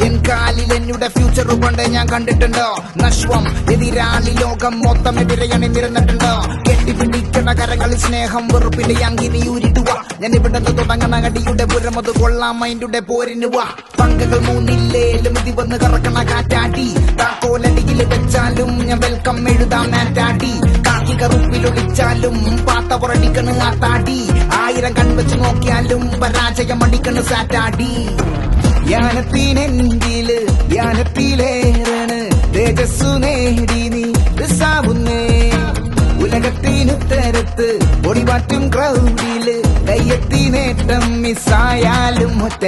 N കാലിൽ എന്നുടെ future കൊണ്ട് ഞാൻ കണ്ടിട്ടുണ്ടോ നശ്വം എതിരാളി ലോകം മൊത്തം എതിരെയാണ് നിരന്നിട്ടുണ്ടോ കെട്ടിപ്പിടിക്കണ കരങ്ങളിൽ സ്നേഹം വെറുപ്പിന്റെ അങ്കിനി ഊരിട്ടുക ഞാൻ ഇവിടെ തുടങ്ങണ അടിയുടെ പുരമത് കൊള്ളാം മൈൻഡുടെ പോരിനുവ പങ്കകൾ മൂന്നില്ലേലും ഇതി വന്ന് കറക്കണ കാറ്റാടി താക്കോലടിയിൽ വെച്ചാലും ഞാൻ വെൽക്കം എഴുതാം നാറ്റാടി കാക്കി കറുപ്പിലൊളിച്ചാലും പാത്ത പുറടിക്കണ് ആത്താടി 1000 കൺവെച്ച് നോക്കിയാലും പരാജയം അടിക്കണ് സാറ്റാടി യാനത്തിനെങ്കില് യാനത്തിലേറാണ് തേജസ്സു നേടി നീ സാവുന്നേ ഉലകത്തിനുത്തരത്ത് പൊടിമാറ്റും ക്രൗഡില് കയ്യെത്തി നേട്ടം മിസ്സായാലും ഒറ്റ